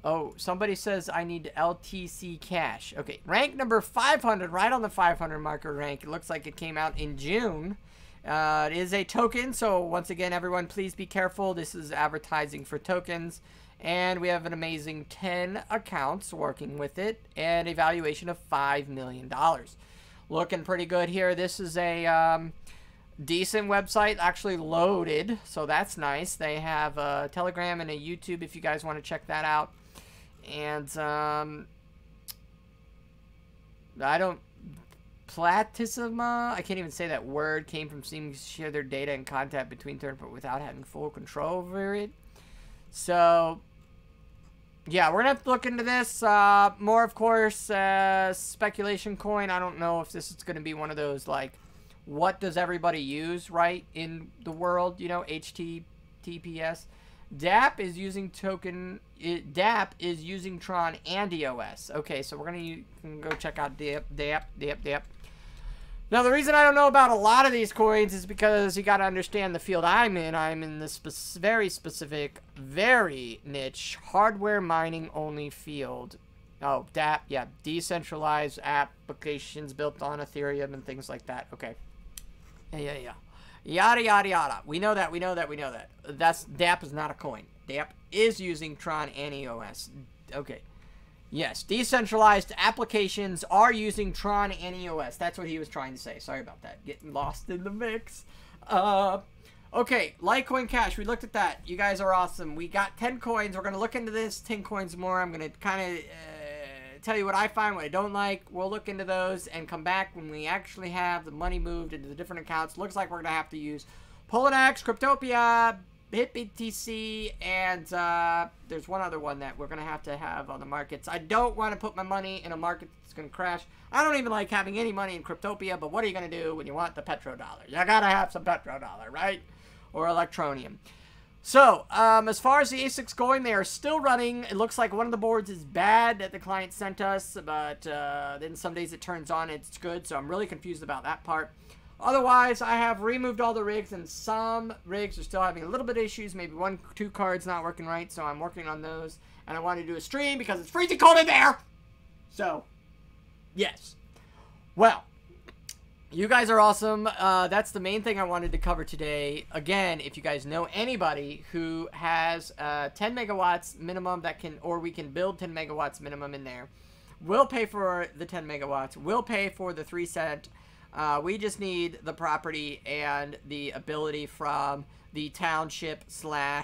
Oh, somebody says I need LTC Cash. Okay, rank number 500, right on the 500 marker rank. It looks like it came out in June. It is a token, so once again, everyone, please be careful. This is advertising for tokens, and we have an amazing 10 accounts working with it, and a valuation of $5 million. Looking pretty good here. This is a decent website, actually loaded, so that's nice. They have a Telegram and a YouTube if you guys want to check that out. And Platisma, I can't even say that word, came from seeming to share their data and content between third parties without having full control over it. So, yeah, we're going to have to look into this. More, of course, speculation coin. I don't know if this is going to be one of those, like, what does everybody use, right, in the world, you know, HTTPS. DAP is using DAP is using Tron and EOS. Okay, so we're going to go check out DAP. Now, the reason I don't know about a lot of these coins is because you got to understand the field I'm in. I'm in this very specific, very niche, hardware mining only field. Oh, DApp, yeah, decentralized applications built on Ethereum and things like that. Okay. Yeah. Yada, yada, yada. We know that. DApp is not a coin. DApp is using Tron and EOS. Okay. Yes, decentralized applications are using Tron and EOS. That's what he was trying to say. Sorry about that. Getting lost in the mix. Okay, Litecoin Cash. We looked at that. You guys are awesome. We got 10 coins. We're going to look into this 10 coins more. I'm going to kind of tell you what I find, what I don't like. We'll look into those and come back when we actually have the money moved into the different accounts. Looks like we're going to have to use Poloniex, Cryptopia, HitBTC, and there's one other one that we're going to have on the markets. I don't want to put my money in a market that's going to crash. I don't even like having any money in Cryptopia, but what are you going to do when you want the petrodollar? You got to have some petrodollar, right? Or electronium. So, as far as the ASICs going, they are still running. It looks like one of the boards is bad that the client sent us, but then some days it turns on, it's good, so I'm really confused about that part. Otherwise, I have removed all the rigs, and some rigs are still having a little bit of issues. Maybe 1-2 cards not working right, so I'm working on those. And I want to do a stream because it's freezing cold in there. So, yes. Well, you guys are awesome. That's the main thing I wanted to cover today. Again, if you guys know anybody who has 10 megawatts minimum that can, or we can build 10 megawatts minimum in there, we'll pay for the 10 megawatts. We'll pay for the 3 cent. We just need the property and the ability from the township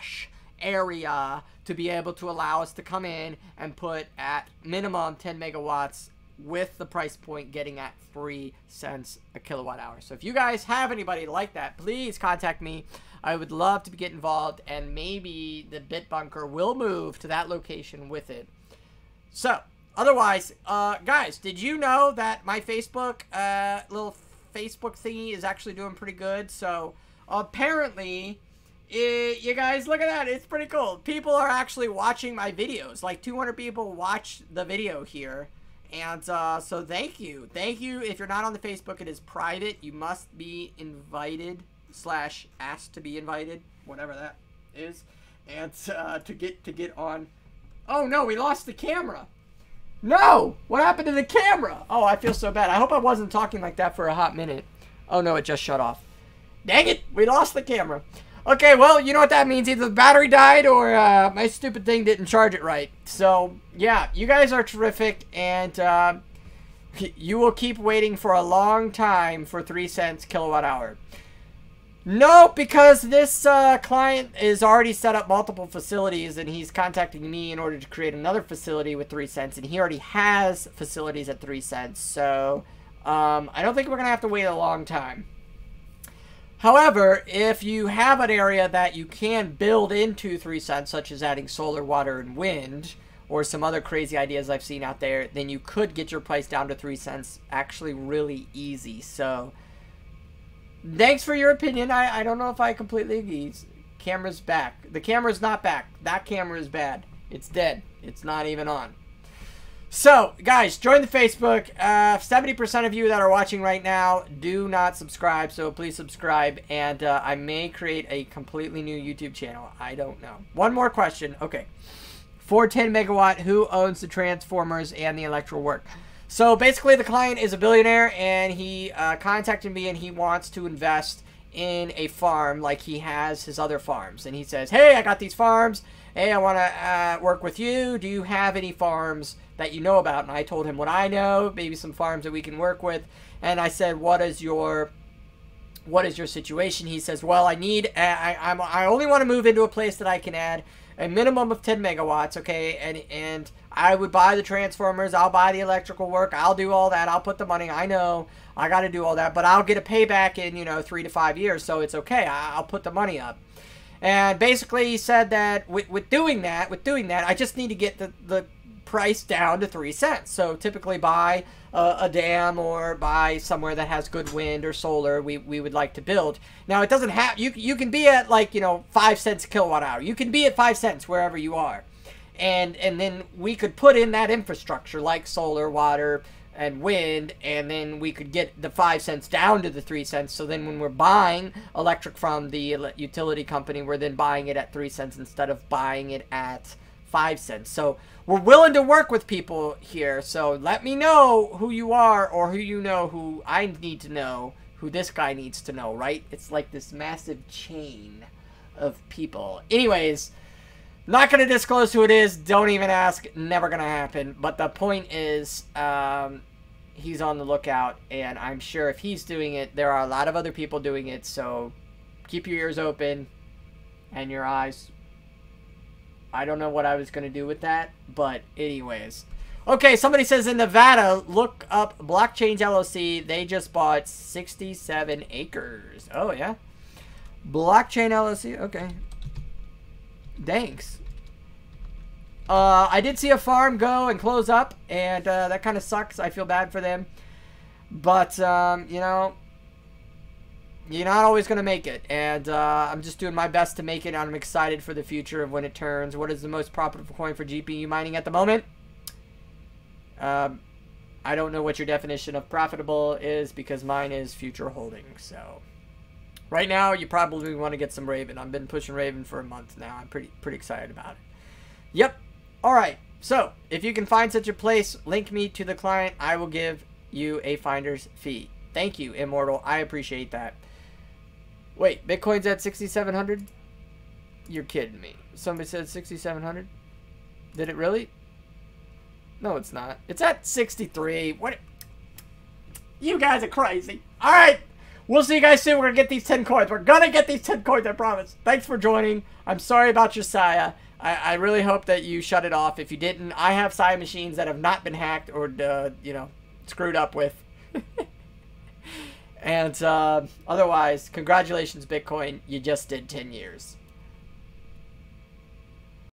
/ area to be able to allow us to come in and put at minimum 10 megawatts with the price point getting at 3 cents a kilowatt hour. So if you guys have anybody like that, please contact me. I would love to get involved, and maybe the Bitbunker will move to that location with it. So otherwise, guys, did you know that my Facebook, little Facebook thingy is actually doing pretty good? So apparently, you guys, look at that. It's pretty cool. People are actually watching my videos. Like 200 people watch the video here. And so thank you. Thank you. If you're not on the Facebook, it is private. You must be invited / asked to be invited, whatever that is. And to get on. Oh no, we lost the camera. No! What happened to the camera? Oh, I feel so bad. I hope I wasn't talking like that for a hot minute. Oh no, it just shut off. Dang it! We lost the camera. Okay, well, you know what that means. Either the battery died or my stupid thing didn't charge it right. So, yeah, you guys are terrific. And you will keep waiting for a long time for 3 cents kilowatt hour. No, because this client is already set up multiple facilities, and he's contacting me in order to create another facility with 3 cents, and he already has facilities at 3 cents. So I don't think we're going to have to wait a long time. However, if you have an area that you can build into 3 cents, such as adding solar, water, and wind, or some other crazy ideas I've seen out there, then you could get your price down to 3 cents actually really easy. So thanks for your opinion. I don't know if I completely agree. Camera's back. The camera's not back. That camera is bad. It's dead. It's not even on. So, guys, join the Facebook. 70% of you that are watching right now do not subscribe, so please subscribe. And I may create a completely new YouTube channel. I don't know. One more question. Okay. For 10 megawatt, who owns the transformers and the electrical work? So basically, the client is a billionaire, and he contacted me, and he wants to invest in a farm like he has his other farms. And he says, hey, I got these farms. Hey, I want to work with you. Do you have any farms that you know about? And I told him what I know, maybe some farms that we can work with. And I said, what is your situation? He says, well, I only want to move into a place that I can add a minimum of 10 megawatts, okay, and I would buy the transformers, I'll buy the electrical work, I'll do all that, I'll put the money, I know, I got to do all that, but I'll get a payback in, 3 to 5 years, so it's okay, I'll put the money up. And basically he said that with doing that, I just need to get the price down to 3 cents. So typically buy a dam or buy somewhere that has good wind or solar we would like to build. Now it doesn't have, you can be at 5 cents a kilowatt hour. You can be at 5 cents wherever you are. And then we could put in that infrastructure like solar, water, and wind, and then we could get the 5 cents down to the 3 cents. So then when we're buying electric from the utility company, we're then buying it at 3 cents instead of buying it at 5 cents. So we're willing to work with people here. So let me know who you are, or who you know, who I need to know, who this guy needs to know, right? It's like this massive chain of people. Anyways, not going to disclose who it is. Don't even ask. Never going to happen. But the point is, he's on the lookout, and I'm sure if he's doing it, there are a lot of other people doing it. So keep your ears open and your eyes. I don't know what I was going to do with that, but anyways. Okay, somebody says in Nevada, look up Blockchain LLC. They just bought 67 acres. Oh, yeah? Blockchain LLC? Okay. Thanks. I did see a farm go and close up, and that kind of sucks. I feel bad for them. But, you're not always going to make it, and I'm just doing my best to make it. I'm excited for the future of when it turns. What is the most profitable coin for GPU mining at the moment? I don't know what your definition of profitable is, because mine is future holding. So right now, you probably want to get some Raven. I've been pushing Raven for a month now. I'm pretty excited about it. Yep. All right. So if you can find such a place, link me to the client. I will give you a finder's fee. Thank you, Immortal. I appreciate that. Wait, Bitcoin's at 6,700? You're kidding me. Somebody said 6,700? Did it really? No, it's not. It's at 63. What? You guys are crazy. All right. We'll see you guys soon. We're going to get these 10 coins. We're going to get these 10 coins, I promise. Thanks for joining. I'm sorry about Josiah. I really hope that you shut it off. If you didn't, I have Sia machines that have not been hacked or, you know, screwed up with. And otherwise, congratulations, Bitcoin. You just did 10 years.